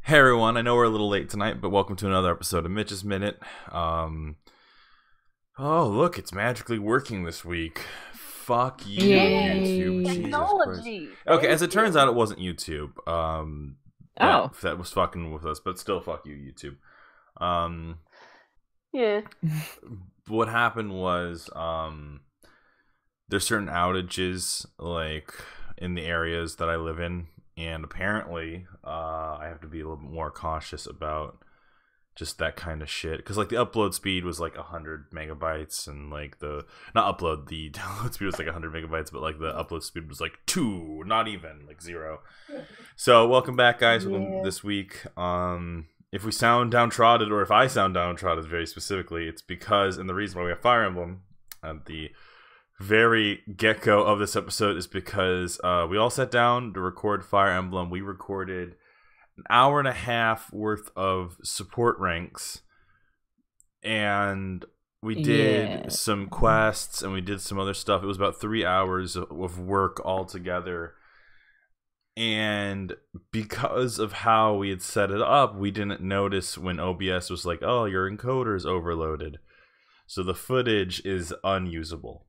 Hey everyone, I know we're a little late tonight, but welcome to another episode of Mitch's Minute. Oh look, it's magically working this week. Fuck you, Yay. YouTube. Jesus Christ. Technology. Okay, as it turns out, it wasn't YouTube. That was fucking with us, but still, fuck you, YouTube. Yeah. What happened was, there's certain outages, like, in the areas that I live in. And apparently, I have to be a little bit more cautious about just that kind of shit. Because, like, the upload speed was, like, 100 megabytes. And, like, the download speed was, like, 100 megabytes. But, like, the upload speed was, like, 2, not even, like, 0. So, welcome back, guys. Welcome this week. If we sound downtrodden, or if I sound downtrodden very specifically, it's because, and the reason why we have Fire Emblem at the very get-go of this episode is because we all sat down to record Fire Emblem. We recorded an hour and a half worth of support ranks, and we did some quests, and we did some other stuff. It was about 3 hours of work altogether, and because of how we had set it up, we didn't notice when OBS was like, oh, your encoder is overloaded, so the footage is unusable.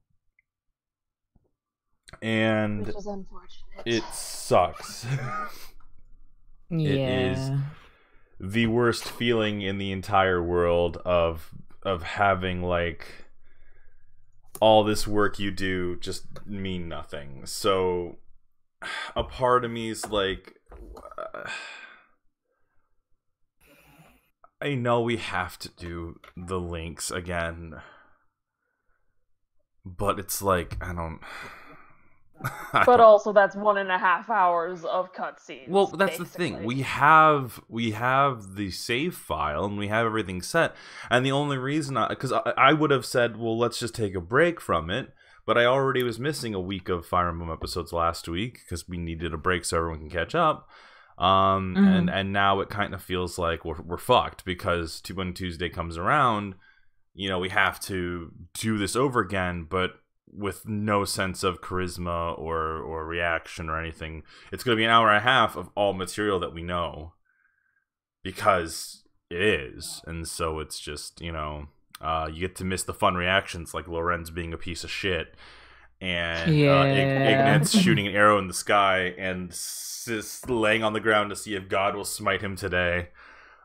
And Which is unfortunate. it sucks. Yeah. It is the worst feeling in the entire world of having, like, all this work you do just mean nothing. So a part of me is like, I know we have to do the links again, but it's like, I don't. But also, that's 1.5 hours of cutscenes. Well, that's basically. the thing. We have the save file and we have everything set, and the only reason because I would have said, well, let's just take a break from it, but I already was missing a week of Fire Emblem episodes last week because we needed a break so everyone can catch up. And now it kind of feels like we're fucked because when Tuesday comes around, you know, we have to do this over again, but with no sense of charisma or reaction or anything. It's going to be an hour and a half of all material that we know, because it is. And so it's just, you know, you get to miss the fun reactions, like Lorenz being a piece of shit, and Ignatz shooting an arrow in the sky and laying on the ground to see if God will smite him today.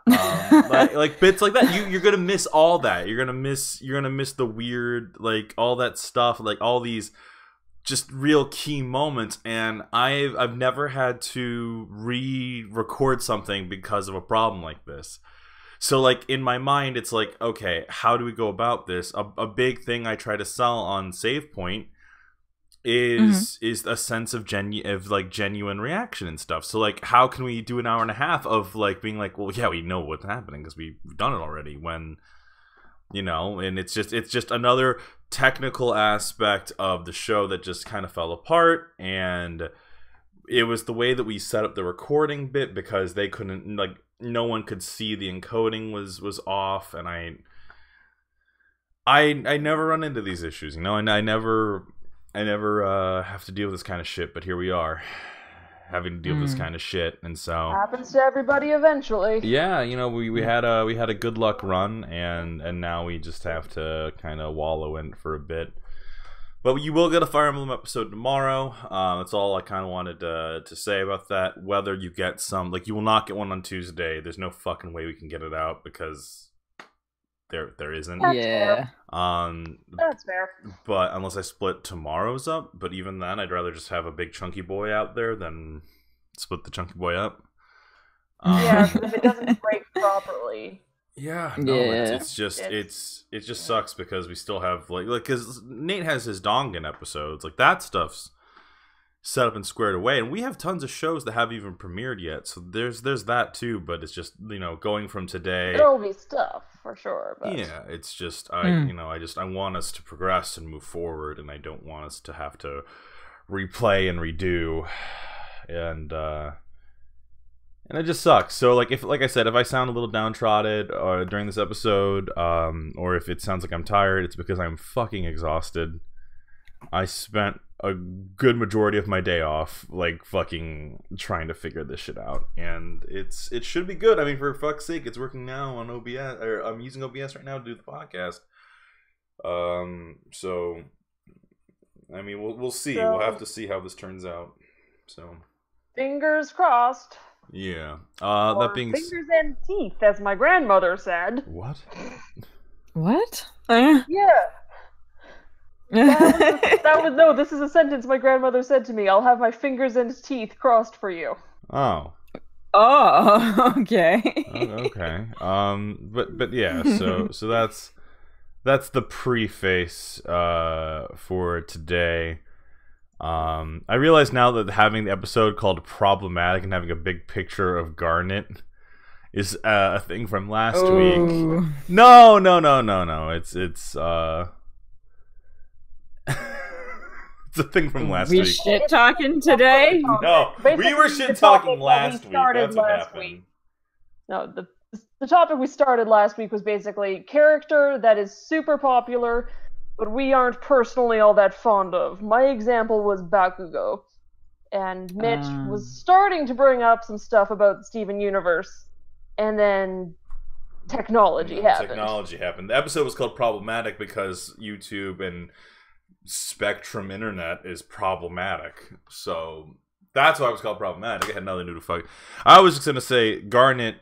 Like bits like that. You're gonna miss all that. You're gonna miss the weird, like, all that stuff, like all these just real key moments. And I've never had to re-record something because of a problem like this. So, like, in my mind, it's like, okay, how do we go about this? A big thing I try to sell on Save Point is a sense of genuine reaction and stuff. So, like, how can we do an hour and a half of, like, being like, well, yeah, we know what's happening because we've done it already, when, you know, and it's just another technical aspect of the show that just kind of fell apart. And it was the way that we set up the recording bit, because they couldn't, like, no one could see the encoding was off, and I never run into these issues, you know, and I never have to deal with this kind of shit, but here we are, having to deal with this kind of shit. And so happens to everybody eventually. Yeah, you know, we had a good luck run, and now we just have to kind of wallow in it for a bit. But you will get a Fire Emblem episode tomorrow. That's all I kind of wanted to say about that. Whether you get some, like, you will not get one on Tuesday. There's no fucking way we can get it out, because there isn't. That's fair. That's fair. But unless I split tomorrow's up, but even then, I'd rather just have a big chunky boy out there than split the chunky boy up. Yeah, but if it doesn't break properly. Yeah, no, it just sucks, because we still have, like, because Nate has his Dongan episodes, like, that stuff's set up and squared away, and we have tons of shows that haven't even premiered yet, so there's that too. But it's just, you know, going from today, There'll be stuff for sure, but yeah, it's just I want us to progress and move forward, and I don't want us to have to replay and redo, and it just sucks. So, like I said, if I sound a little downtrodden during this episode, or if it sounds like I'm tired, it's because I'm fucking exhausted. I spent a good majority of my day off, like, fucking trying to figure this shit out, and it should be good. I mean, for fuck's sake, it's working now on OBS, or I'm using OBS right now to do the podcast. So, I mean, we'll see. So, we'll have to see how this turns out. So, fingers crossed. yeah. Or That being fingers and teeth, as my grandmother said. what? What? Yeah. That was no. This is a sentence my grandmother said to me. I'll have my fingers and teeth crossed for you. Oh. Oh, okay. Okay. But yeah. So that's the preface for today. I realize now that having the episode called Problematic and having a big picture of Garnet is a thing from last week. No. It's it's a thing from last week. We shit talking today? No, we were shit talking last week. That's what happened. No, the topic we started last week was basically character that is super popular, but we aren't personally all that fond of. My example was Bakugo, and Mitch was starting to bring up some stuff about the Steven Universe, and then technology happened. The episode was called Problematic because YouTube and Spectrum Internet is problematic. So that's why it was called Problematic. It had nothing to do with fuck. I was just gonna say Garnet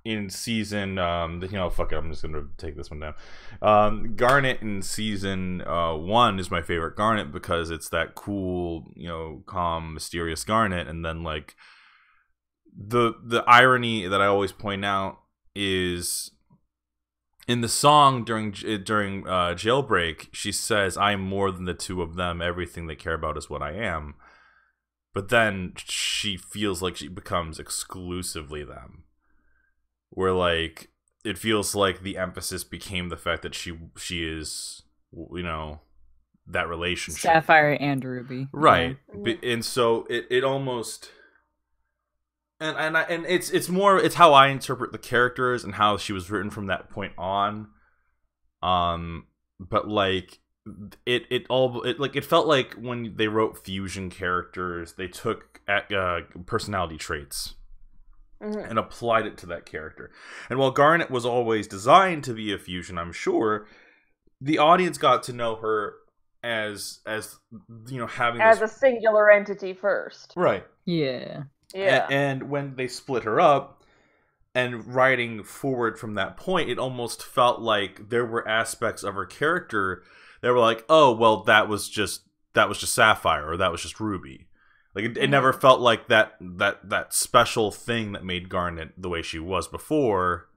in season fuck it, I'm just gonna take this one down. Garnet in season 1 is my favorite Garnet because it's that cool, calm, mysterious Garnet, and then like the irony that I always point out is in the song during Jailbreak, she says, "I am more than the two of them. Everything they care about is what I am." But then she feels like she becomes exclusively them. Where like it feels like the emphasis became the fact that she is, that relationship. Sapphire and Ruby. Right. Yeah. And so it almost and it's how I interpret the characters and how she was written from that point on. But like it felt like when they wrote fusion characters, they took personality traits and applied it to that character. And while Garnet was always designed to be a fusion, I'm sure the audience got to know her as having as a singular entity first. Right. Yeah. Yeah. And when they split her up and writing forward from that point, it almost felt like there were aspects of her character that were like, oh, well, that was just Sapphire, or that was just Ruby. Like it never felt like that special thing that made Garnet the way she was before,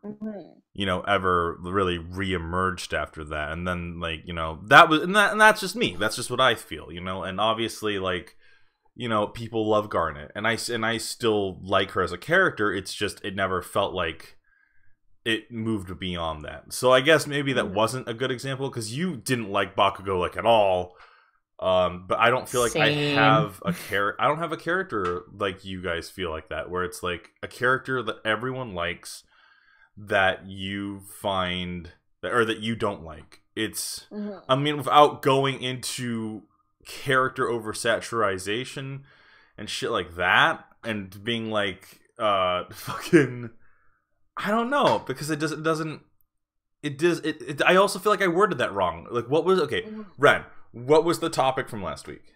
ever really re-emerged after that. And then like, that was, and that's just me. That's just what I feel, and obviously like, people love Garnet, and I still like her as a character. It's just it never felt like it moved beyond that. So I guess maybe that wasn't a good example because you didn't like Bakugo like at all. But I don't feel like I have a character. I don't have a character like you guys feel like that, where it's like a character that everyone likes that you find or that you don't like. It's I mean, without going into character oversaturation and shit like that, and being like fucking I don't know, because it I also feel like I worded that wrong. Like what was Ren, what was the topic from last week?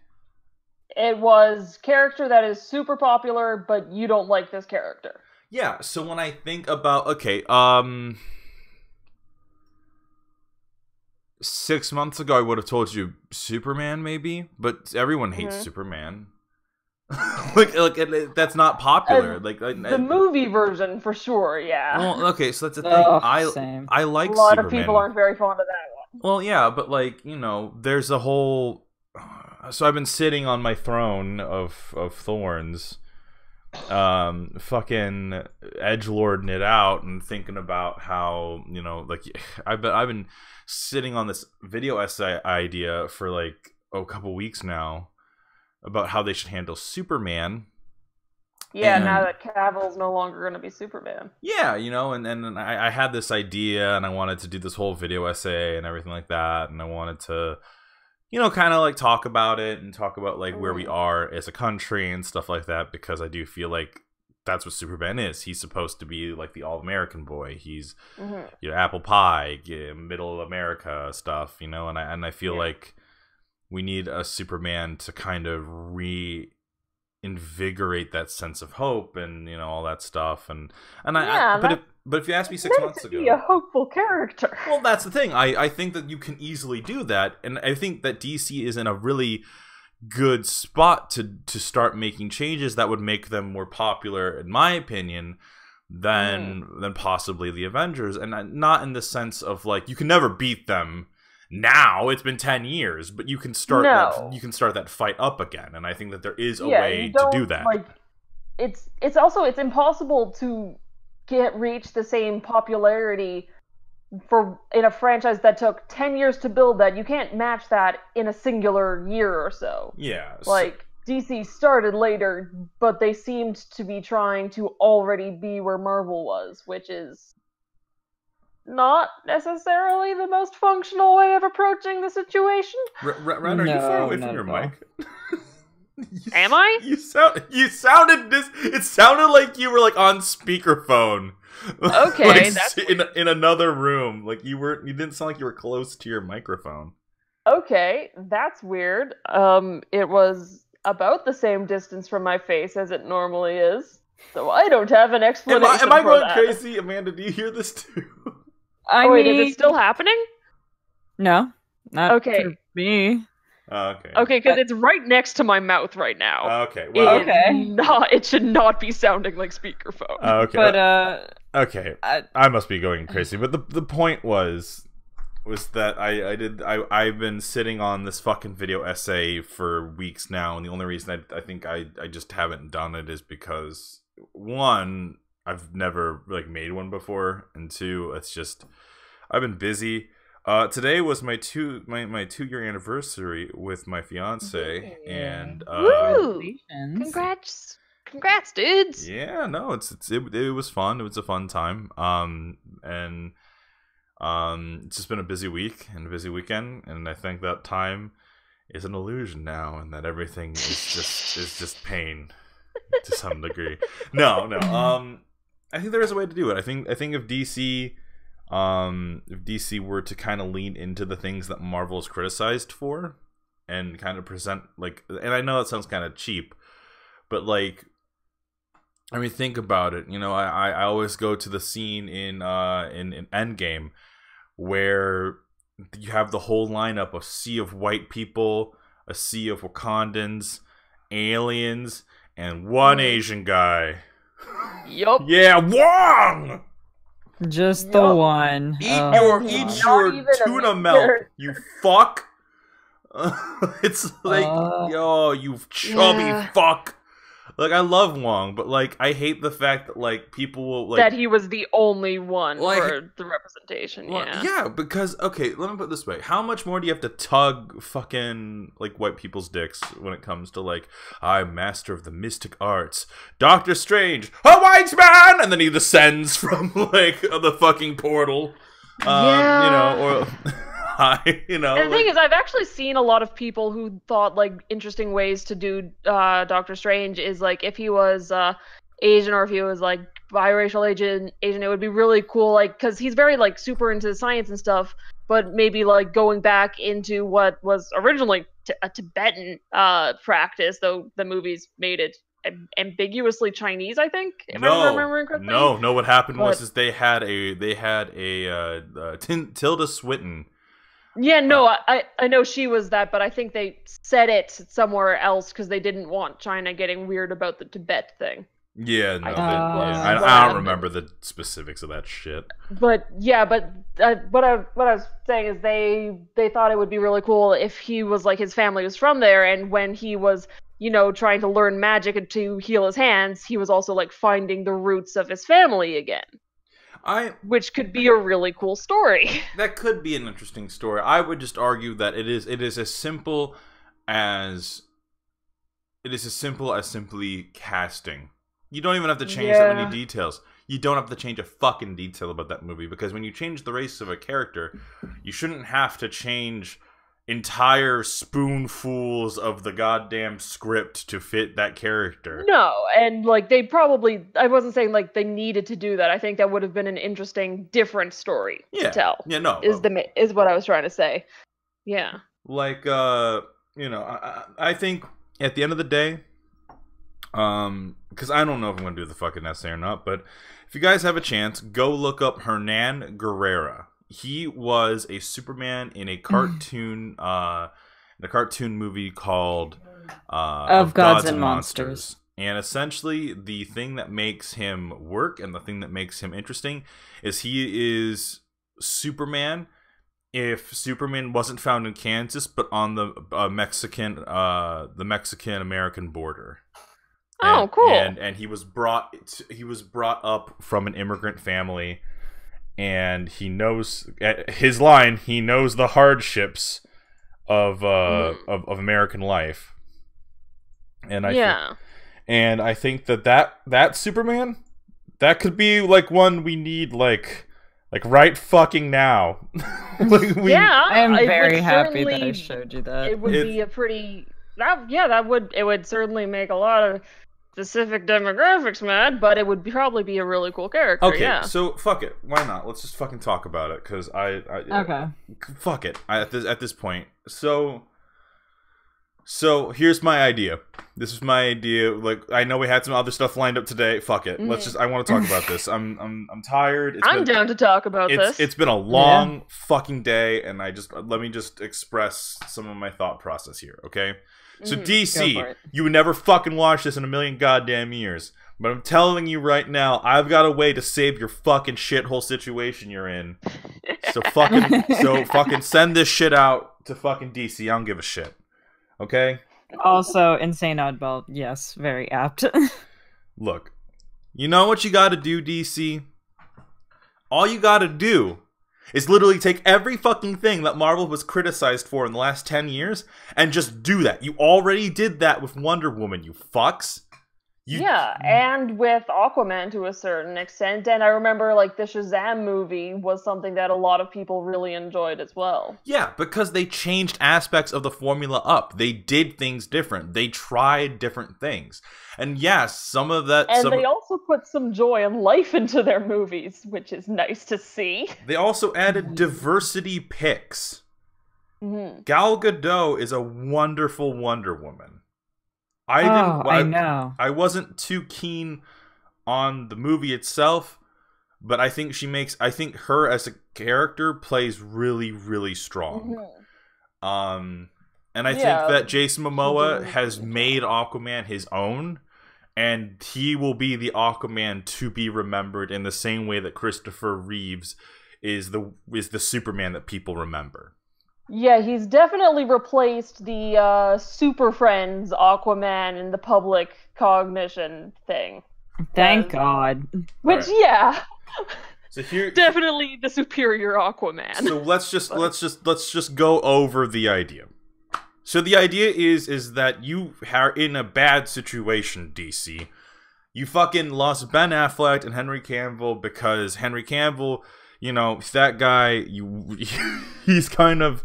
It was character that is super popular but you don't like this character. Yeah, so when I think about 6 months ago, I would have told you Superman, maybe, but everyone hates Superman. like that's not popular. The movie version for sure, yeah. Well, okay, so that's the thing. Same. I like a lot Superman. of people aren't very fond of that one. Well, yeah, but like there's a whole. So I've been sitting on my throne of thorns, fucking edgelording it out and thinking about how I've been sitting on this video essay idea for like a couple weeks now about how they should handle Superman. Yeah, now that Cavill's no longer going to be Superman. Yeah, and I had this idea and I wanted to do this whole video essay and everything like that, and I wanted to kind of like talk about it and talk about like where we are as a country and stuff like that, because I do feel like that's what Superman is. He's supposed to be like the all-American boy. He's apple pie, middle America stuff, and I feel like we need a Superman to kind of reinvigorate that sense of hope and all that stuff. But if you asked me 6 months ago, be a hopeful character. Well, that's the thing. I think that you can easily do that, and I think that DC is in a really good spot to start making changes that would make them more popular, in my opinion, than possibly the Avengers. And not in the sense of like you can never beat them now. It's been 10 years, but you can start that fight up again. And I think that there is a way to do that. Like, it's impossible to reach the same popularity in a franchise that took 10 years to build. That you can't match that in a singular year or so. Yeah. Like, DC started later, but they seemed to be trying to already be where Marvel was, which is not necessarily the most functional way of approaching the situation. Ren, are you far away from your mic? Am I? You sounded this. It sounded like you were like on speakerphone. Okay, like, that's in another room. Like you didn't sound like you were close to your microphone. Okay, that's weird. It was about the same distance from my face as it normally is, so I don't have an explanation. Am I for going that. crazy, Amanda? Do you hear this too? Wait, is it still happening? No, not Okay. for me. Okay. Okay, because it's right next to my mouth right now. Okay. Well. It should not be sounding like speakerphone. Okay. But Okay. I must be going crazy, but the point was that I've been sitting on this fucking video essay for weeks now, and the only reason I think I just haven't done it is because, one, I've never like made one before, and two, it's just I've been busy. Today was my 2-year anniversary with my fiance, and Congrats, dudes! Yeah, no, it was fun. It was a fun time. And it's just been a busy week and a busy weekend, and I think that time is an illusion now, and that everything is just pain to some degree. No. I think there is a way to do it. I think if DC were to kind of lean into the things that Marvel is criticized for, and kind of present like, and I know that sounds kind of cheap, but like, I mean, think about it. I always go to the scene in Endgame where you have the whole lineup: a sea of white people, a sea of Wakandans, aliens, and one Asian guy. Yup. Yeah, Wong. Just the one. Eat your tuna milk, you fuck. It's like, you chubby fuck. Like, I love Wong, but like, I hate the fact that like people will like that he was the only one for the representation. Yeah, because okay, let me put it this way: how much more do you have to tug fucking like white people's dicks when it comes to like, I'm master of the mystic arts, Doctor Strange, a white man, and then he descends from like the fucking portal, or. And the thing is, I've actually seen a lot of people who thought like interesting ways to do Doctor Strange is like if he was Asian or if he was like biracial Asian, it would be really cool, like because he's very like super into science and stuff, but maybe like going back into what was originally a Tibetan practice, though the movies made it ambiguously Chinese, I think. If I'm remembering correctly. No. What happened was they had a Tilda Swinton. Yeah, no, I know she was that, but I think they said it somewhere else because they didn't want China getting weird about the Tibet thing. Yeah, no, I don't remember the specifics of that shit. But yeah, what I was saying is they thought it would be really cool if he was like his family was from there, and when he was trying to learn magic and to heal his hands, he was also like finding the roots of his family again. Which could be a really cool story. That could be an interesting story. I would just argue that it is as simple as simply casting. You don't even have to change that many details. You don't have to change a fucking detail about that movie, because when you change the race of a character, you shouldn't have to change entire spoonfuls of the goddamn script to fit that character. No, and like they probably, I wasn't saying like they needed to do that. I think that would have been an interesting, different story to tell. Yeah, no. Is what I was trying to say. Yeah. Like, you know, I think at the end of the day, because I don't know if I'm gonna do the fucking essay or not, but if you guys have a chance, go look up Hernan Guerrera. He was a Superman in a cartoon, movie called Of Gods and Monsters. And essentially, the thing that makes him work and the thing that makes him interesting is he is Superman. If Superman wasn't found in Kansas, but on the Mexican American border. Oh, cool! And he was brought up from an immigrant family. And he knows his line. He knows the hardships of American life, and I think that Superman, that could be like one we need like right fucking now. I am very happy that I showed you that. It would be a pretty it would certainly make a lot of specific demographics mad, but it would probably be a really cool character. Okay, so fuck it. Why not? Let's just fucking talk about it, because okay. Fuck it. At this point. So here's my idea. This is my idea. Like, I know we had some other stuff lined up today. Fuck it. I want to talk about this. I'm tired. I'm down to talk about this. It's been a long fucking day, and let me just express some of my thought process here, okay? So DC, you would never fucking watch this in a million goddamn years. But I'm telling you right now, I've got a way to save your fucking shithole situation you're in. So fucking send this shit out to fucking DC. I don't give a shit. Okay? Also, Insane Oddball, yes, very apt. Look, you know what you gotta do, DC? All you gotta do is literally take every fucking thing that Marvel was criticized for in the last 10 years and just do that. You already did that with Wonder Woman, you fucks. And with Aquaman to a certain extent. And I remember, like, the Shazam movie was something that a lot of people really enjoyed as well. Yeah, because they changed aspects of the formula up. They did things different. They tried different things. And yes, some of that... And they also put some joy and life into their movies, which is nice to see. They also added diversity picks. Gal Gadot is a wonderful Wonder Woman. I know. I wasn't too keen on the movie itself, but I think her as a character plays really, really strong. And I think that Jason Momoa has made Aquaman his own, and he will be the Aquaman to be remembered in the same way that Christopher Reeves is the Superman that people remember. Yeah, he's definitely replaced the Super Friends Aquaman in the public cognition thing. Thank God. Which, So here, definitely the superior Aquaman. So let's just go over the idea. So the idea is that you are in a bad situation, DC. You fucking lost Ben Affleck and Henry Cavill because Henry Cavill, you know, that guy, he's kind of...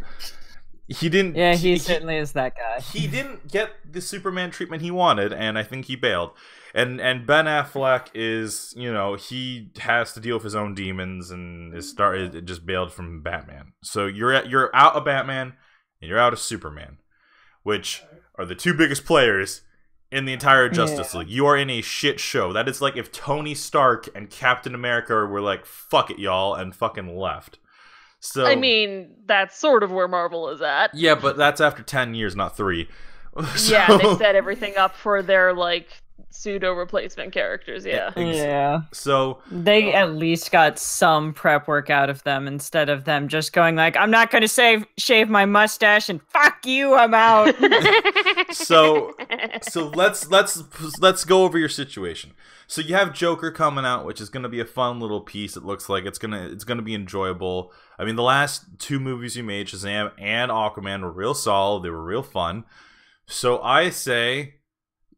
He didn't... Yeah, he certainly is that guy. He didn't get the Superman treatment he wanted, and I think he bailed. And Ben Affleck is, you know, he has to deal with his own demons and just bailed from Batman. So you're out of Batman, and you're out of Superman, which are the two biggest players in the entire Justice League. You are in a shit show. That is like if Tony Stark and Captain America were like, fuck it, y'all, and fucking left. So I mean, that's sort of where Marvel is at. Yeah, but that's after 10 years, not 3. Yeah, they set everything up for their, like, pseudo-replacement characters, Yeah. So they at least got some prep work out of them instead of them just going like, I'm not going to shave my mustache and fuck you, I'm out. So let's go over your situation. So you have Joker coming out, which is going to be a fun little piece. It looks like it's gonna be enjoyable. I mean, the last 2 movies you made, Shazam and Aquaman, were real solid. They were real fun. So I say,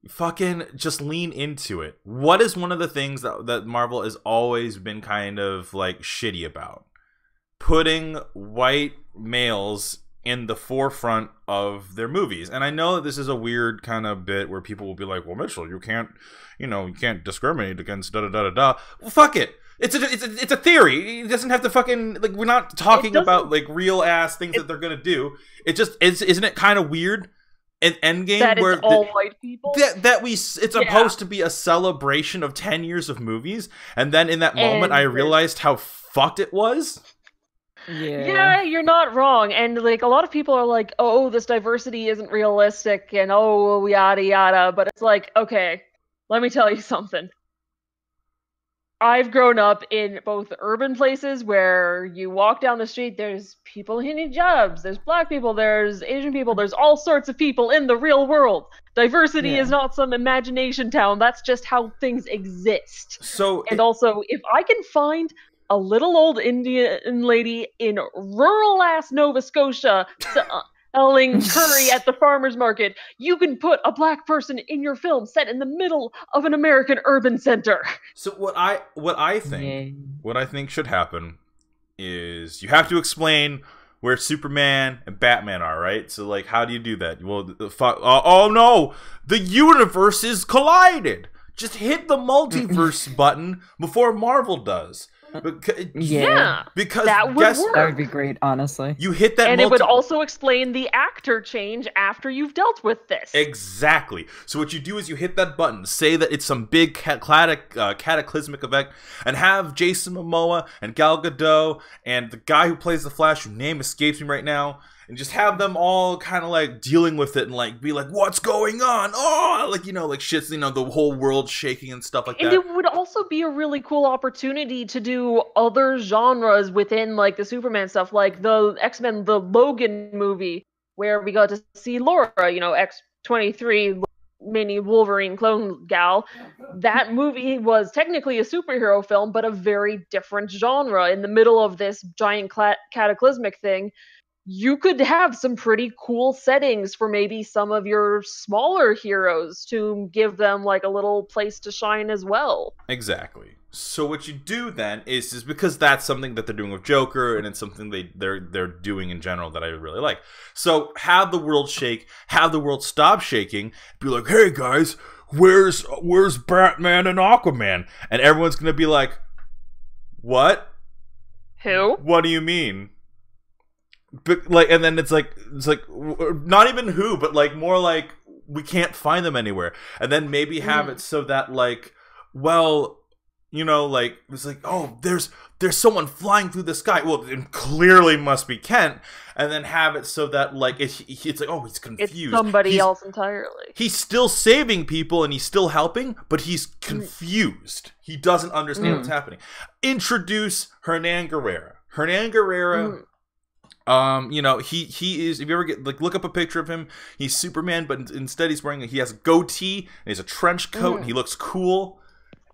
fucking just lean into it. What is one of the things that Marvel has always been kind of like shitty about? Putting white males in the forefront of their movies. And I know that this is a weird kind of bit where people will be like, well, Mitchell, you can't discriminate against da-da-da-da-da. Well, fuck it. It's a theory. It doesn't have to fucking, like, we're not talking about, like, real-ass things that they're gonna do. It just, isn't it kind of weird in Endgame that where it's all white people? It's supposed to be a celebration of 10 years of movies, and then in that moment I realized how fucked it was. Yeah, you're not wrong. And like a lot of people are like, oh, this diversity isn't realistic and oh, yada yada. But it's like, okay, let me tell you something. I've grown up in both urban places where you walk down the street, there's people in hijabs, there's black people, there's Asian people, there's all sorts of people in the real world. Diversity is not some imagination town. That's just how things exist. Also, if I can find a little old Indian lady in rural-ass Nova Scotia selling curry at the farmer's market, you can put a black person in your film set in the middle of an American urban center. So what I think should happen is you have to explain where Superman and Batman are, right? So, like, how do you do that? Well, oh no, the universes collided. Just hit the multiverse button before Marvel does. Because that would work. That would be great, honestly. You hit that, and it would also explain the actor change after you've dealt with this. Exactly. So what you do is you hit that button, say that it's some big cataclysmic event, and have Jason Momoa and Gal Gadot and the guy who plays the Flash, whose name escapes me right now, and just have them all kind of like dealing with it and like be like, what's going on? Oh, like, you know, like shit's, you know, the whole world shaking and stuff like that. And it would also be a really cool opportunity to do other genres within like the Superman stuff, like the X-Men, the Logan movie, where we got to see Laura, you know, X-23 mini Wolverine clone gal. That movie was technically a superhero film, but a very different genre. In the middle of this giant cataclysmic thing, you could have some pretty cool settings for maybe some of your smaller heroes to give them like a little place to shine as well. Exactly. So what you do then is because that's something that they're doing with Joker, and it's something they're doing in general that I really like. So have the world shake, have the world stop shaking, be like, hey guys, where's Batman and Aquaman? And everyone's gonna be like, what? Who? What do you mean? But like, and then it's like not even who, but like more like we can't find them anywhere. And then maybe have it so that like, well, you know, like it's like, oh, there's someone flying through the sky. Well, it clearly must be Kent. And then have it so that like it's like, oh, he's confused. It's somebody else entirely. He's still saving people and he's still helping, but he's confused. He doesn't understand what's happening. Introduce Hernan Guerrera. Hernan Guerrera. You know, he is, if you ever get, like, look up a picture of him, he's Superman, but instead he has a goatee, and he has a trench coat, and he looks cool.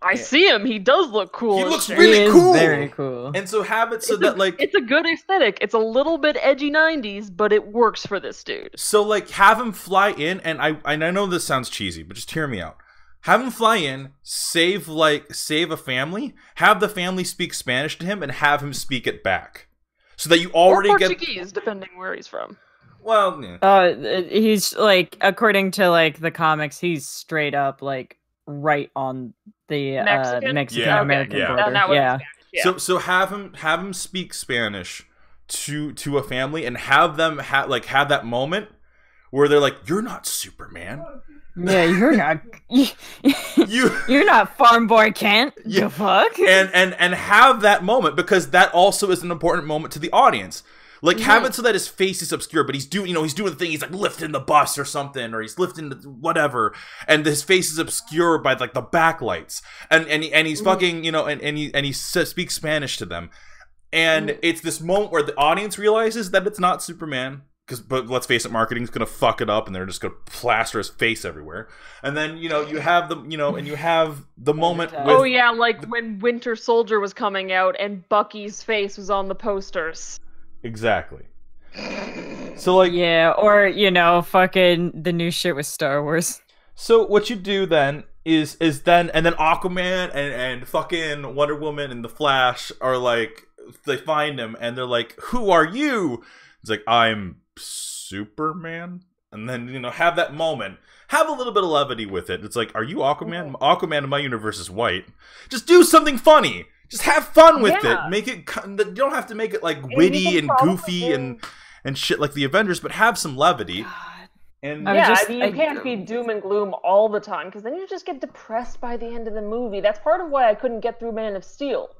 I see him, he does look cool. He looks really cool! Very cool. And so have it so that, like... It's a good aesthetic. It's a little bit edgy 90s, but it works for this dude. So, like, have him fly in, and I know this sounds cheesy, but just hear me out. Have him fly in, save a family, have the family speak Spanish to him, and have him speak it back. So that you already or Portuguese, depending where he's from. Well, yeah. He's like, according to like the comics, he's straight up like right on the Mexican American border. Yeah. So have him speak Spanish to a family and have them have that moment where they're like, "You're not Superman." Yeah, you're not. You're not Farm Boy Kent. Yeah. The fuck? And have that moment, because that also is an important moment to the audience. Like, have it so that his face is obscure, but he's doing the thing. He's like lifting the bus or something, or he's lifting the whatever, and his face is obscured by like the backlights, and he's fucking, you know, and he speaks Spanish to them, and it's this moment where the audience realizes that it's not Superman. But let's face it, marketing's gonna fuck it up, and they're just gonna plaster his face everywhere. And then, you know, you have the moment. With like when Winter Soldier was coming out and Bucky's face was on the posters. Exactly. So like, yeah, or you know, fucking the new shit with Star Wars. So what you do then is then Aquaman and fucking Wonder Woman and the Flash are like, they find him and they're like, who are you? It's like, I'm Superman? And then, you know, have that moment. Have a little bit of levity with it. It's like, are you Aquaman? Aquaman in my universe is white. Just do something funny. Just have fun with it. Make it. You don't have to make it like witty and goofy and shit like the Avengers, but have some levity. God. And I mean, you can't be doom and gloom all the time, because then you just get depressed by the end of the movie. That's part of why I couldn't get through Man of Steel.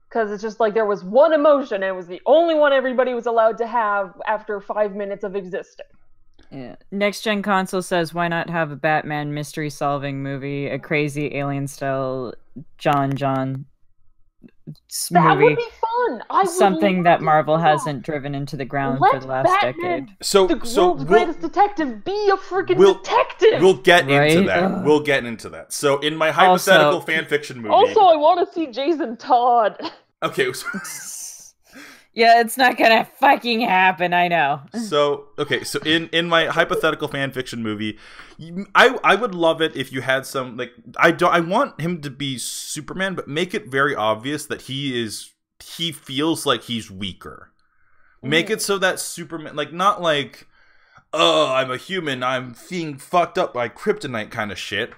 Because it's just like there was one emotion, and it was the only one everybody was allowed to have after 5 minutes of existing. Yeah. Next Gen Console says, why not have a Batman mystery solving movie, a crazy alien style John that movie? Would be fun. Something that Marvel hasn't driven into the ground for the last decade. The world's greatest detective be a freaking detective. We'll get into that. We'll get into that. So in my hypothetical fanfiction movie. Also, I want to see Jason Todd. Okay. Yeah, it's not gonna fucking happen, I know. So in my hypothetical fanfiction movie, I would love it if you had some, like, I want him to be Superman, but make it very obvious that he feels like he's weaker. Make it so that Superman, like, not like, oh, I'm a human, I'm being fucked up by kryptonite kind of shit.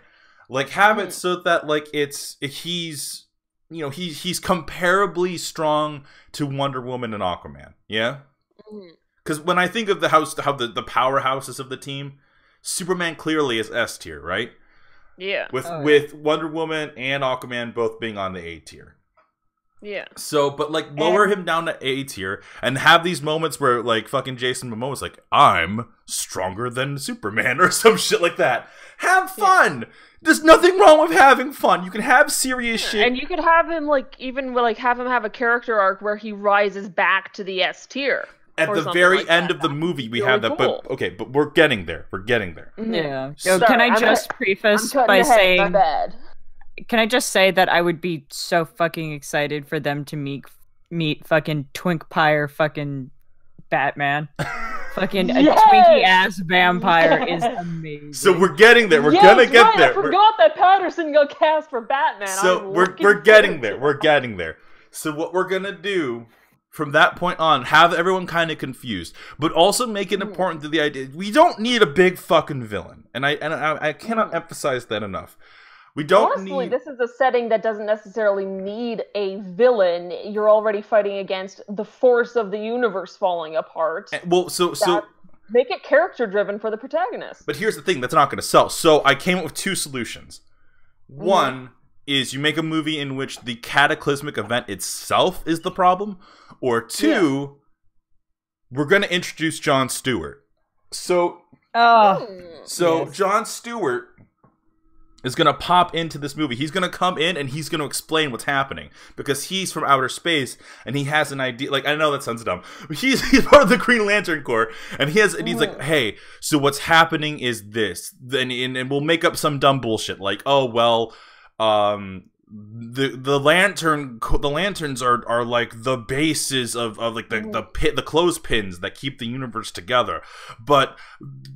Like, have it so that, like, he's you know, he's comparably strong to Wonder Woman and Aquaman, yeah? Because when I think of the powerhouses of the team, Superman clearly is S tier, right? Yeah. With Wonder Woman and Aquaman both being on the A tier. Yeah. So, but like lower him down to A tier and have these moments where like fucking Jason Momoa's like, I'm stronger than Superman or some shit like that. Have fun. There's nothing wrong with having fun. You can have serious shit. And you could have him have him have a character arc where he rises back to the S tier. At the very end of the movie, we have that. Cool. But okay, but we're getting there. We're getting there. Yeah. So can I just preface by saying? Can I just say that I would be so fucking excited for them to meet fucking Twink Pyre fucking Batman. Fucking a Twinkie ass vampire is amazing. So we're getting there. We're gonna get there. I forgot that Patterson got cast for Batman. So we're getting there. We're getting there. So what we're gonna do from that point on, have everyone kind of confused, but also make it important to the idea we don't need a big fucking villain, and I cannot emphasize that enough. We don't Honestly, this is a setting that doesn't necessarily need a villain. You're already fighting against the force of the universe falling apart. So make it character driven for the protagonist. But here's the thing that's not going to sell. So I came up with two solutions. One is you make a movie in which the cataclysmic event itself is the problem, or two, we're going to introduce Jon Stewart. So Jon Stewart is going to pop into this movie. He's going to come in and he's going to explain what's happening because he's from outer space and he has an idea. Like, I know that sounds dumb, but he's part of the Green Lantern Corps and he's like, hey, so what's happening is this. And we'll make up some dumb bullshit like, oh, well, the lanterns are like the bases of like the clothespins that keep the universe together, but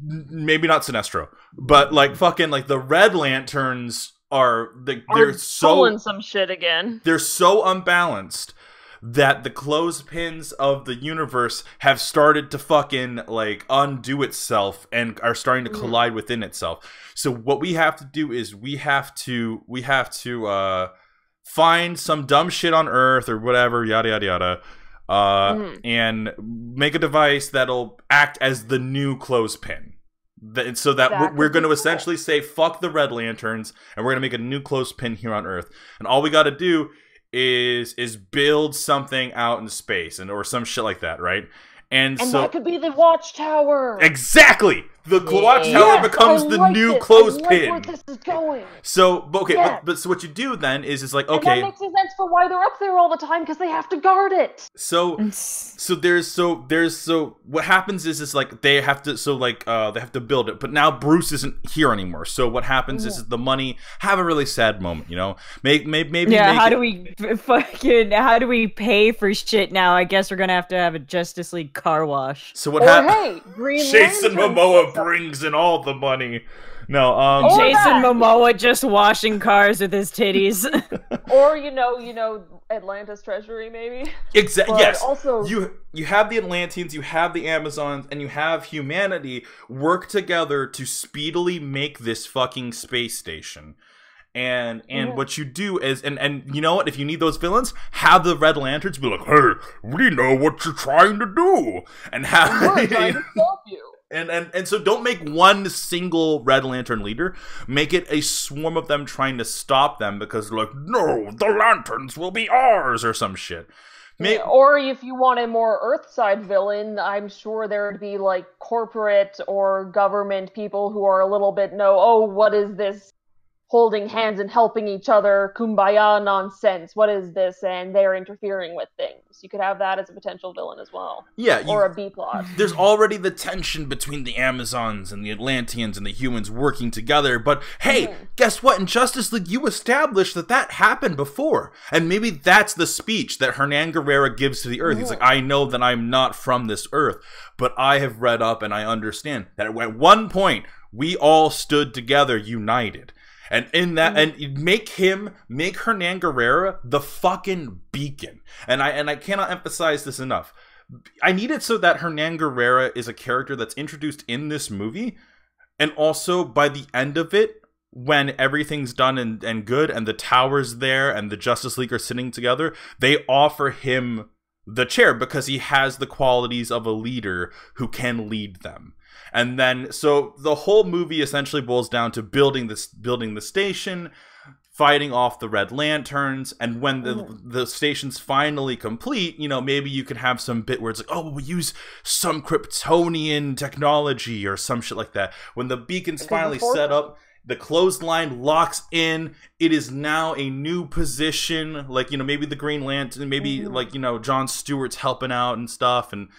maybe not Sinestro, but like fucking like the red lanterns they're so pulling some shit again. They're so unbalanced that the clothespins of the universe have started to fucking like undo itself and are starting to collide within itself. So what we have to do is we have to find some dumb shit on Earth or whatever, yada yada yada, and make a device that'll act as the new clothespin. So that we're going to essentially say fuck the Red Lanterns and we're going to make a new clothespin here on Earth. And all we got to do is build something out in space or some shit like that, right? And so that could be the Watchtower. Exactly. The Watchtower becomes the new clothespin. I like where this is going. So, but so what you do then is like, okay, and that makes sense for why they're up there all the time because they have to guard it. So what happens is like they have to build it, but now Bruce isn't here anymore. So what happens is the money have a really sad moment, you know? Maybe how do we pay for shit now? I guess we're gonna have to have a Justice League car wash. So what happens? Hey, Green Jason Lantern Momoa brings in all the money. No, Jason Momoa just washing cars with his titties. Or you know, Atlantis treasury maybe. Exactly. Yes. Also, you have the Atlanteans, you have the Amazons, and you have humanity work together to speedily make this fucking space station. And what you do is, and you know what? If you need those villains, have the Red Lanterns be like, "Hey, we know what you're trying to do," and have we're trying to stop you. And so don't make one single Red Lantern leader. Make it a swarm of them trying to stop them because they're like, no, the lanterns will be ours or some shit. Or if you want a more Earthside villain, I'm sure there would be like corporate or government people who are a little bit what is this holding hands and helping each other, kumbaya nonsense, what is this? And they're interfering with things. You could have that as a potential villain as well. Yeah. Or a B-plot. There's already the tension between the Amazons and the Atlanteans and the humans working together, but hey, guess what? In Justice League, you established that happened before. And maybe that's the speech that Hernan Guerrera gives to the Earth. He's like, I know that I'm not from this Earth, but I have read up and I understand that at one point, we all stood together, united. And in that, and make Hernan Guerrera the fucking beacon. And I cannot emphasize this enough. I need it so that Hernan Guerrera is a character that's introduced in this movie, and also by the end of it, when everything's done and good, and the tower's there, and the Justice League are sitting together, they offer him the chair because he has the qualities of a leader who can lead them. And then, so the whole movie essentially boils down to building the station, fighting off the Red Lanterns, and when the station's finally complete, you know, maybe you can have some bit where it's like, oh, we'll use some Kryptonian technology or some shit like that. When the beacon's finally set up, the clothesline locks in. It is now a new position. Like, you know, maybe the Green Lantern, maybe like, you know, Jon Stewart's helping out and stuff, and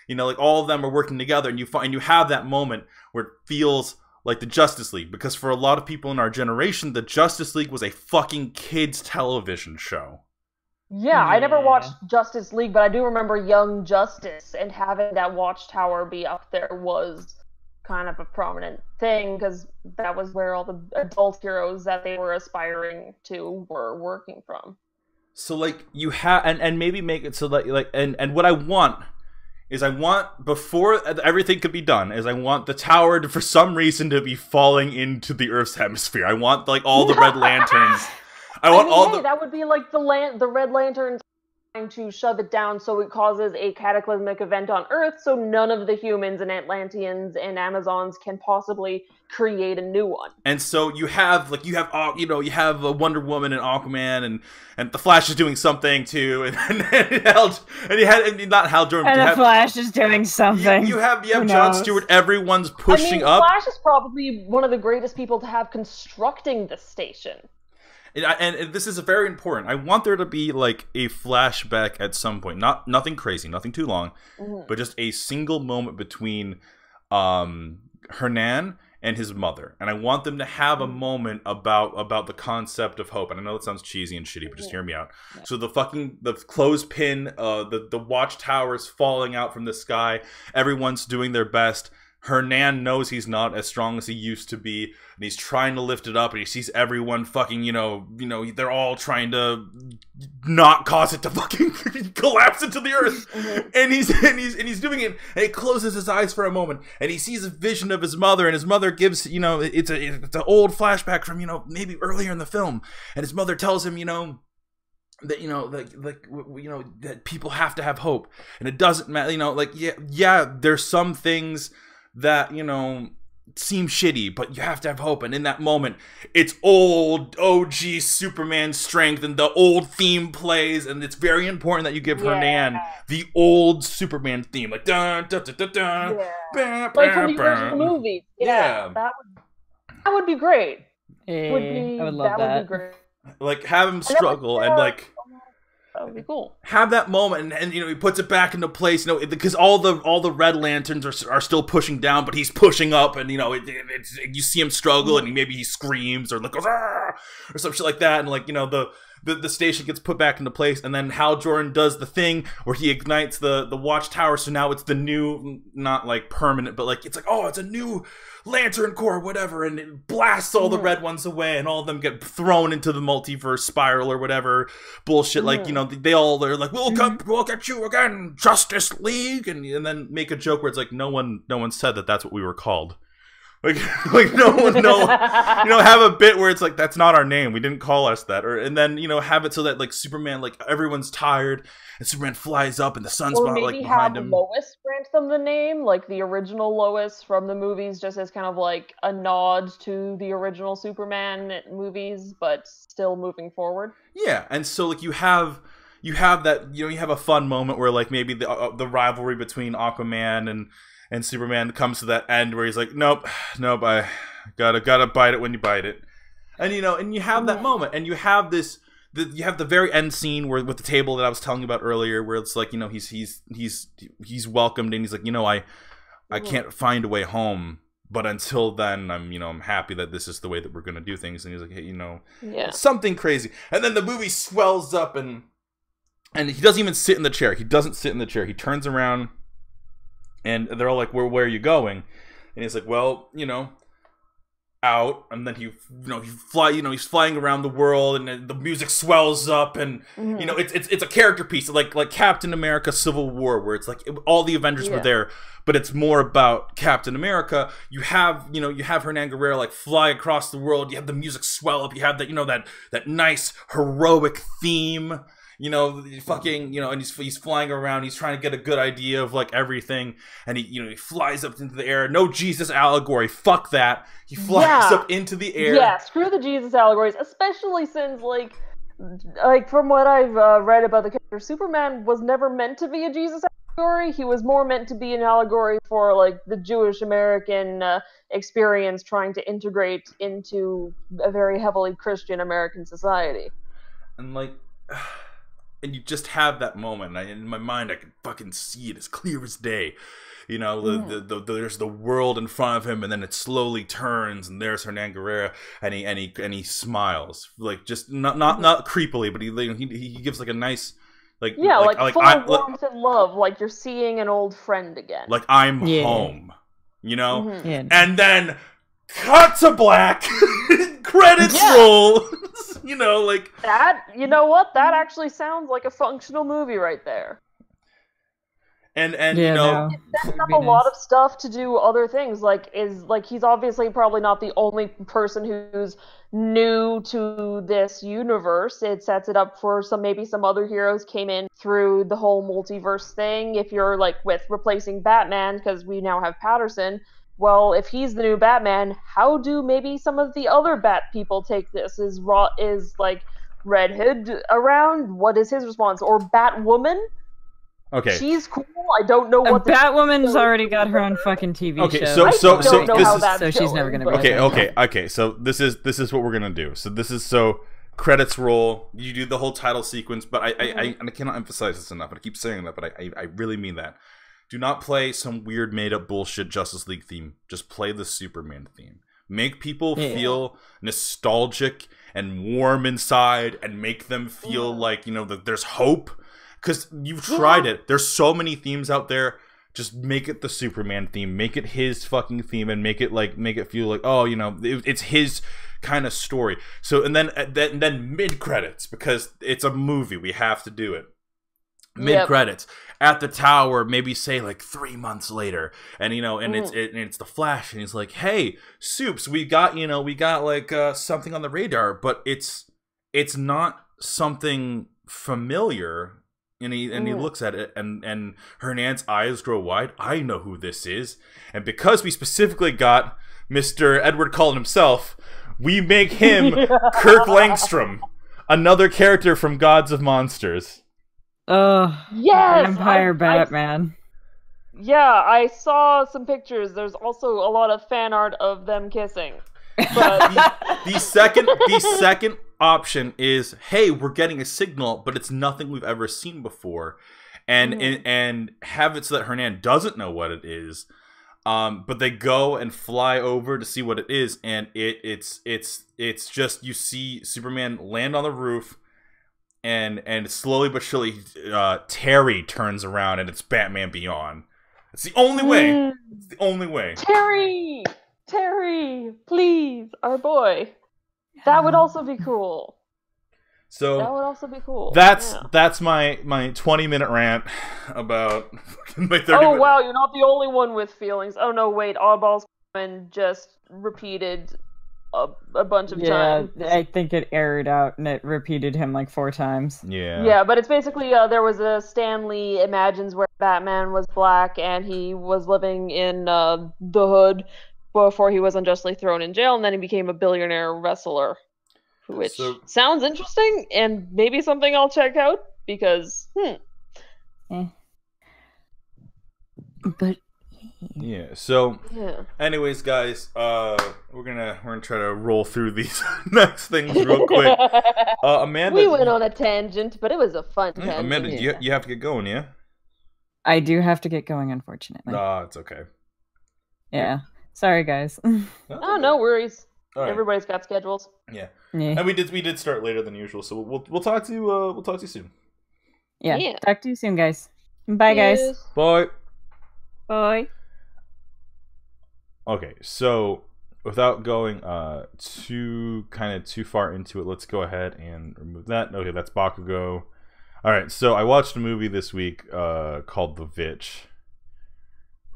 you know, like all of them are working together, and you have that moment where it feels like the Justice League, because for a lot of people in our generation, the Justice League was a fucking kids' television show. Yeah, I never watched Justice League, but I do remember Young Justice, and having that Watchtower be up there was kind of a prominent thing, because that was where all the adult heroes that they were aspiring to were working from. So, like, you have, and maybe make it so that, like, and what I want is before everything could be done, is I want the tower to, for some reason, to be falling into the Earth's hemisphere. I want, like, all the Red Lanterns. That would be like the Red Lanterns trying to shove it down so it causes a cataclysmic event on Earth, so none of the humans and Atlanteans and Amazons can possibly create a new one. And so you have a Wonder Woman and Aquaman, and the Flash is doing something too, and the Flash is doing something. You have Jon Stewart. Everyone's pushing up. Flash is probably one of the greatest people to have constructing the station. And this is very important. I want there to be like a flashback at some point. Nothing crazy, nothing too long, but just a single moment between Hernan and his mother. And I want them to have a moment about the concept of hope. And I know it sounds cheesy and shitty, but just hear me out. Yeah. So the clothespin, the watchtowers falling out from the sky, everyone's doing their best. Hernan knows he's not as strong as he used to be, and he's trying to lift it up, and he sees everyone fucking, they're all trying to not cause it to fucking collapse into the earth. And he's doing it, and he closes his eyes for a moment, and he sees a vision of his mother, and his mother gives, it's an old flashback from, maybe earlier in the film, and his mother tells him, that that people have to have hope, and it doesn't matter, there's some things that seem shitty, but you have to have hope. And in that moment, it's old OG Superman strength, and the old theme plays, and it's very important that you give Hernan the old Superman theme, like dun dun dun dun dun, like from the original movie. That would be great. I would love that. Would be great. Like, have him struggle and like. That would be cool. Have that moment, and he puts it back into place, because all the Red Lanterns are still pushing down, but he's pushing up, and you see him struggle, and maybe he screams or like goes, "Argh!" or some shit like that, and the station gets put back into place, and then Hal Jordan does the thing where he ignites the watchtower, so now it's the new, not like permanent, but like it's like, oh, it's a new Lantern Corps, whatever, and it blasts all the red ones away, and all of them get thrown into the multiverse spiral or whatever bullshit. Like, you know, they're like, we'll get you again, Justice League, and then make a joke where it's like, no one said that's what we were called. Like no one, you know, have a bit where it's like, that's not our name. We didn't call us that. And then, you know, have it so that like Superman, like everyone's tired and Superman flies up and the sun's like behind him. Lois grant them the name, like the original Lois from the movies, just as kind of like a nod to the original Superman movies, but still moving forward. Yeah. And so like you have that, you know, you have a fun moment where like maybe the rivalry between Aquaman and Superman comes to that end where he's like, nope, I gotta bite it when you bite it. And, you know, and you have that moment, and you have you have the very end scene where with the table that I was telling you about earlier, where it's like, you know, he's welcomed, and he's like, you know, I can't find a way home, but until then, I'm happy that this is the way that we're gonna do things. And he's like, hey, you know, something crazy. And then the movie swells up, and he doesn't even sit in the chair. He doesn't sit in the chair. He turns around. And they're all like, where are you going? And he's like, well, you know, out. And then he's flying around the world, and the music swells up, and you know, it's a character piece, like Captain America Civil War, where it's like all the Avengers were there, but it's more about Captain America. You have Hernan Guerrero like fly across the world. You have the music swell up. You have that, you know, that nice heroic theme. You know, fucking, you know, and he's flying around. He's trying to get a good idea of like everything, and he flies up into the air. No Jesus allegory. Fuck that. He flies up into the air. Yeah, screw the Jesus allegories, especially since like from what I've read about the character, Superman was never meant to be a Jesus allegory. He was more meant to be an allegory for like the Jewish American experience, trying to integrate into a very heavily Christian American society. And like. And you just have that moment. In my mind, I can fucking see it as clear as day. You know, there's the world in front of him, and then it slowly turns, and there's Hernan Guerrero, and he smiles, like just not creepily, but he gives like a nice, like full of warmth and love, like you're seeing an old friend again. Like I'm home, you know, and then cut to black, credits roll. You know, like that. You know what? That actually sounds like a functional movie right there. And you know, it sets up a lot of stuff to do other things. Like he's obviously probably not the only person who's new to this universe. It sets it up for maybe some other heroes came in through the whole multiverse thing. If you're like with replacing Batman, because we now have Patterson. Well, if he's the new Batman, how do maybe some of the other Bat people take this? Is like Red Hood around? What is his response? Or Batwoman? Okay, she's cool. I don't know what. Batwoman's already got her own fucking TV show. So she's never gonna be. Okay. So this is what we're gonna do. So credits roll. You do the whole title sequence, but I cannot emphasize this enough. And I keep saying that, but I really mean that. Do not play some weird made-up bullshit Justice League theme. Just play the Superman theme. Make people feel nostalgic and warm inside, and make them feel like, you know, that there's hope. Because you've tried it. There's so many themes out there. Just make it the Superman theme. Make it his fucking theme, and make it feel like, oh, you know, it's his kind of story. So and then mid credits, because it's a movie. We have to do it. Mid credits at the tower, maybe say like 3 months later, and you know, and it's the Flash, and he's like, "Hey, Soups, we got like something on the radar, but it's not something familiar." And he looks at it, and Hernan's eyes grow wide. I know who this is, and because we specifically got Mr. Edward Cullen himself, we make him Kirk Langstrom, another character from Gods of Monsters. Yes, Vampire Batman. I saw some pictures. There's also a lot of fan art of them kissing. But the second option is, hey, we're getting a signal, but it's nothing we've ever seen before, and have it so that Hernan doesn't know what it is, but they go and fly over to see what it is, and it's just, you see Superman land on the roof, and slowly but surely, Terry turns around and it's Batman Beyond. It's the only way. It's the only way. Terry, please, our boy. That would also be cool. So that would also be cool. That's my 20-minute rant about my 30 Oh wow, you're not the only one with feelings. Oh no, wait, Oddball's and just repeated a bunch of times. Yeah, I think it aired out and it repeated him like 4 times. Yeah, but it's basically there was a Stan Lee imagines where Batman was black and he was living in the hood before he was unjustly thrown in jail, and then he became a billionaire wrestler, which sounds interesting and maybe something I'll check out because But yeah. So, anyways, guys, we're gonna try to roll through these next things real quick. Amanda, we went on a tangent, but it was a fun tangent. Amanda, you have to get going, yeah? I do have to get going, unfortunately. It's okay. Yeah. Sorry, guys. No worries. Right. Everybody's got schedules. Yeah. And we did start later than usual, so we'll talk to you soon. Yeah. Talk to you soon, guys. Bye, guys. Bye. Bye. Okay, so without going too far into it, let's go ahead and remove that. Okay, that's Bakugo. All right, so I watched a movie this week called The Vitch.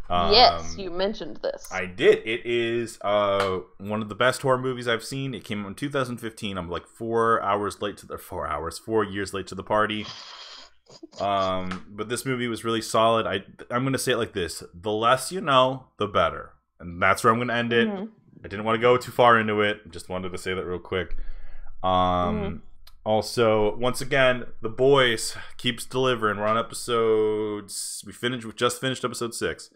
Yes, you mentioned this. I did. It is one of the best horror movies I've seen. It came out in 2015. I'm like 4 years late to the party. But this movie was really solid. I'm going to say it like this: the less you know, the better. And that's where I'm going to end it. I didn't want to go too far into it. Just wanted to say that real quick. Also, once again, The Boys keeps delivering. We're on episodes. We just finished episode 6.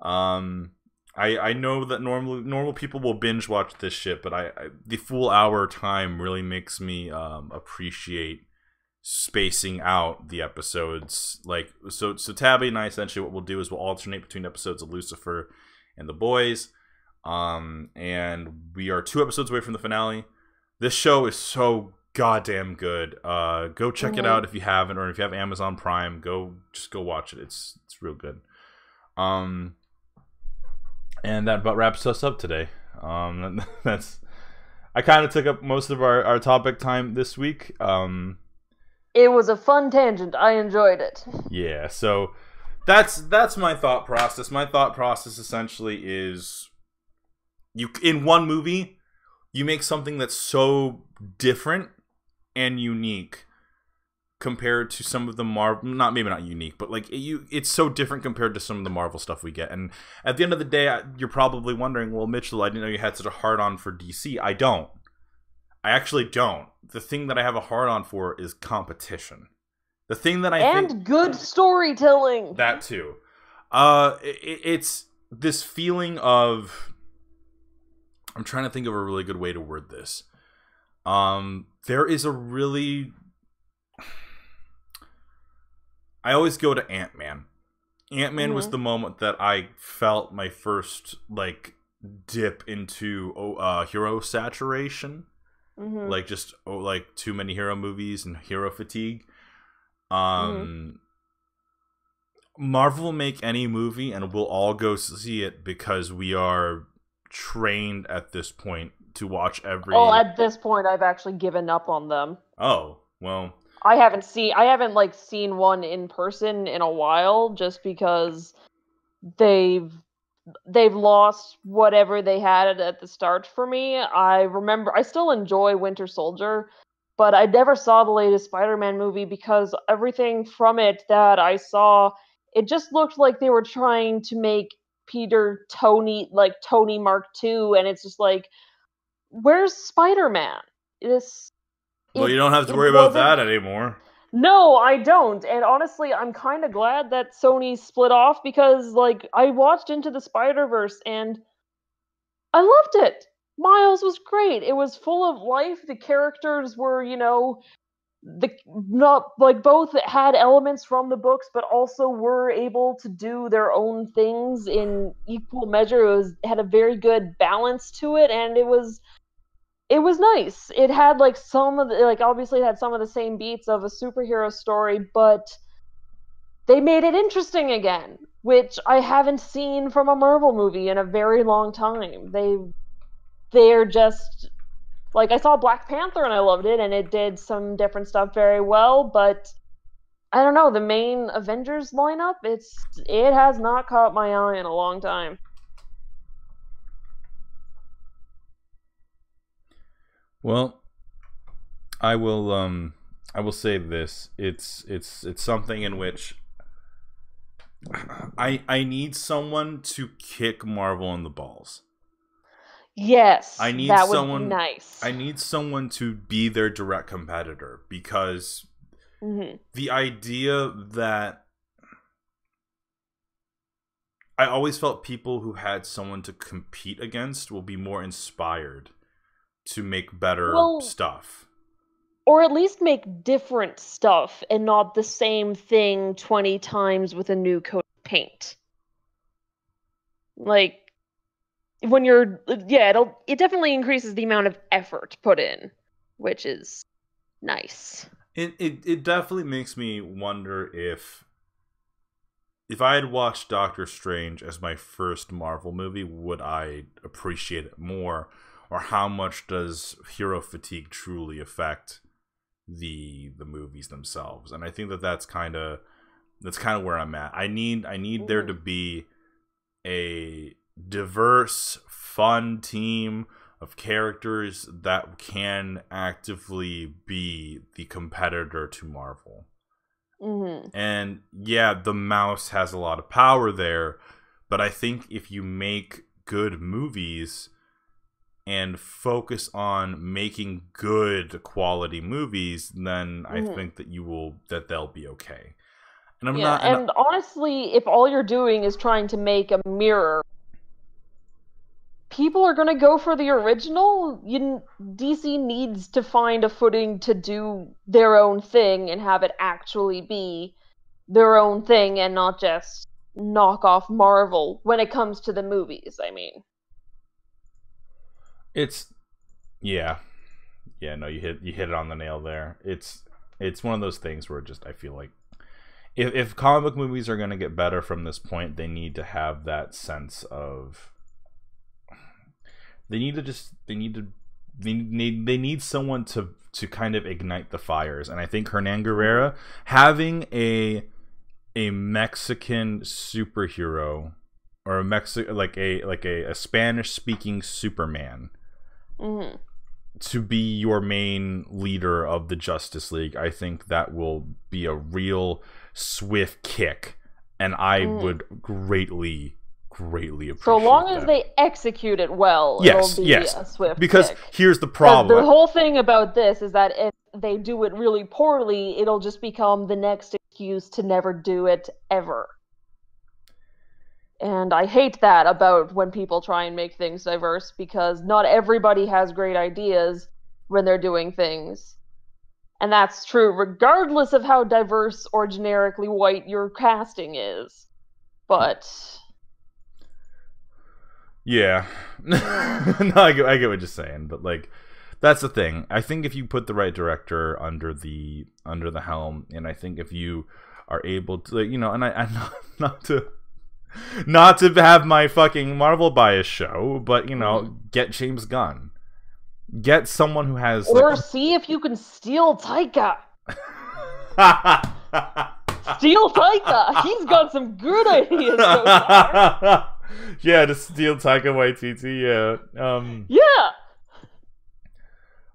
I know that normal people will binge watch this shit, but the full hour time really makes me appreciate spacing out the episodes. Like so Tabby and I, essentially what we'll do is we'll alternate between episodes of Lucifer and The Boys. And we are 2 episodes away from the finale. This show is so goddamn good. Go check it out if you haven't, or if you have Amazon Prime, just go watch it. It's real good. And that about wraps us up today. That's I kind of took up most of our topic time this week. It was a fun tangent. I enjoyed it. Yeah, so that's my thought process. My thought process essentially is in one movie, you make something that's so different and unique compared to some of the Marvel, maybe not unique, but like it's so different compared to some of the Marvel stuff we get. And at the end of the day, you're probably wondering, well, Mitchell, I didn't know you had such a hard-on for DC. I don't. I actually don't. The thing that I have a hard-on for is competition. The thing that and good storytelling. That too. It's this feeling of, I'm trying to think of a really good way to word this. There is a really, I always go to Ant-Man. Ant-Man was the moment that I felt my first like dip into hero saturation. Like just like too many hero movies and hero fatigue. Marvel will make any movie and we'll all go see it because we are trained at this point to watch every... Oh, at this point I've actually given up on them. Oh, well... I haven't seen one in person in a while just because they've lost whatever they had at the start for me. I still enjoy Winter Soldier, but I never saw the latest Spider-Man movie because everything from it that I saw, it just looked like they were trying to make Peter Tony Mark II, and it's just like, where's Spider-Man? Well, you don't have to worry about that anymore. No, I don't. And honestly, I'm kind of glad that Sony split off because, like, I watched Into the Spider-Verse and I loved it. Miles was great. It was full of life. The characters were, both had elements from the books, but also were able to do their own things in equal measure. It had a very good balance to it, and it was it was nice. It had like some of the, like obviously it had some of the same beats of a superhero story, but they made it interesting again, which I haven't seen from a Marvel movie in a very long time. They're just like, I saw Black Panther and I loved it, and it did some different stuff very well, but I don't know, the main Avengers lineup, it has not caught my eye in a long time. Well, I will say this. It's something in which I need someone to kick Marvel in the balls. Yes, that would be nice. I need someone to be their direct competitor, because the idea that I always felt people who had someone to compete against will be more inspired to make better stuff. Or at least make different stuff and not the same thing 20 times with a new coat of paint. Like, when you're, it definitely increases the amount of effort put in, which is nice. It definitely makes me wonder if I had watched Doctor Strange as my first Marvel movie, would I appreciate it more? Or how much does hero fatigue truly affect the movies themselves? And I think that's kind of where I'm at. I need there to be a diverse, fun team of characters that can actively be the competitor to Marvel. And yeah, the mouse has a lot of power there, but I think if you make good movies and focus on making good quality movies, then I think that they'll be okay. And and honestly, if all you're doing is trying to make a mirror, people are going to go for the original. DC needs to find a footing to do their own thing and have it actually be their own thing and not just knock off Marvel when it comes to the movies, I mean. No, you hit it on the nail there. It's one of those things where I feel like if comic book movies are going to get better from this point, they need to have that sense of they need someone to kind of ignite the fires. And I think Hernan Guerrera having a Mexican superhero, or a Spanish speaking Superman to be your main leader of the Justice League, I think that will be a real swift kick, and I would greatly appreciate. So long as they execute it well, it'll be a swift because kick. Here's the problem. The whole thing about this is that if they do it really poorly, it'll just become the next excuse to never do it ever. And I hate that about when people try and make things diverse, because not everybody has great ideas when they're doing things. And that's true regardless of how diverse or generically white your casting is. But yeah. No, I get what you're saying, but like, that's the thing. I think if you put the right director under the helm, and I think if you are able to, like, and I not to have my fucking Marvel bias show, but get James Gunn, get someone who has, or see if you can steal Taika. Steal Taika. He's got some good ideas so far. Yeah, to steal Taika Waititi. Yeah. Yeah.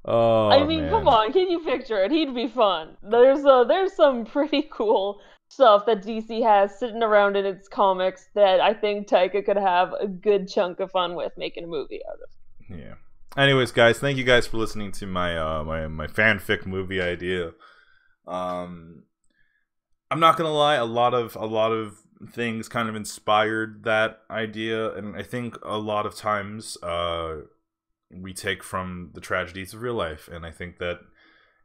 Oh, I mean, man. Come on, can you picture it? He'd be fun. There's some pretty cool stuff that DC has sitting around in its comics that I think Taika could have a good chunk of fun with making a movie out of. Yeah. Anyways, guys, thank you guys for listening to my my fanfic movie idea. I'm not gonna lie, a lot of things kind of inspired that idea, and I think a lot of times we take from the tragedies of real life, and I think that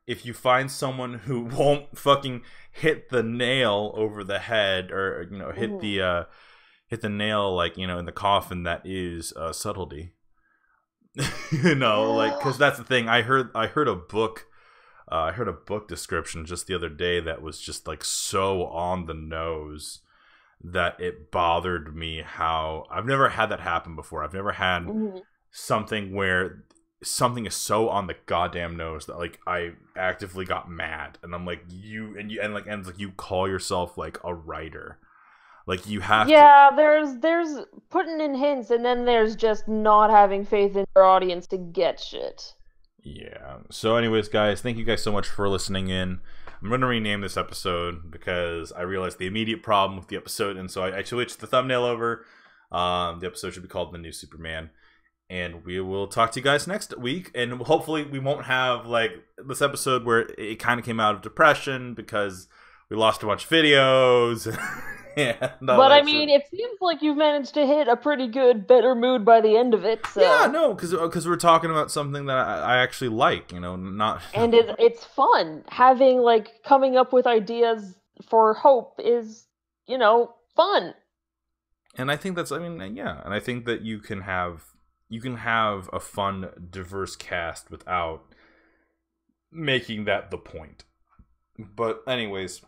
if you find someone who won't fucking hit the nail over the head, or hit the nail, like, in the coffin, that is subtlety, You know, like, because that's the thing. I heard a book. I heard a book description just the other day that was just like so on the nose that it bothered me. How I've never had that happen before. I've never had something where something is so on the goddamn nose that like I actively got mad, and I'm like you call yourself like a writer. Like, you have to... there's putting in hints, and then there's just not having faith in your audience to get shit. Yeah. So anyways, guys, thank you guys so much for listening in. I'm going to rename this episode because I realized the immediate problem with the episode, and so I switched the thumbnail over. The episode should be called The New Superman. And we will talk to you guys next week, and hopefully we won't have, like, this episode where it kind of came out of depression because we lost a bunch of videos. Yeah, but I mean, it seems like you've managed to hit a pretty good, better mood by the end of it. So. Yeah, no, because we're talking about something that I actually like, you know, not. And it's fun having like coming up with ideas for hope is, you know, fun. And I think that's, I mean, yeah, and I think that you can have a fun, diverse cast without making that the point. But anyways.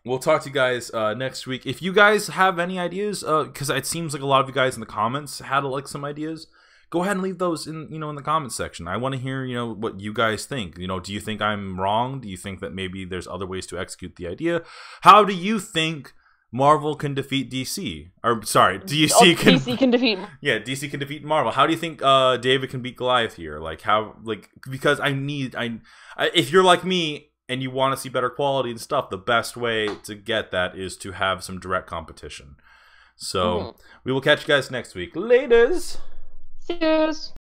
We'll talk to you guys next week. If you guys have any ideas, because it seems like a lot of you guys in the comments had like some ideas, go ahead and leave those in in the comments section. I want to hear what you guys think. Do you think I'm wrong? Do you think that maybe there's other ways to execute the idea? How do you think Marvel can defeat DC? Or sorry, DC can defeat. Yeah, DC can defeat Marvel. How do you think David can beat Goliath here? Like how? Like because if you're like me. And you want to see better quality and stuff, the best way to get that is to have some direct competition. So we will catch you guys next week. Laters! Cheers!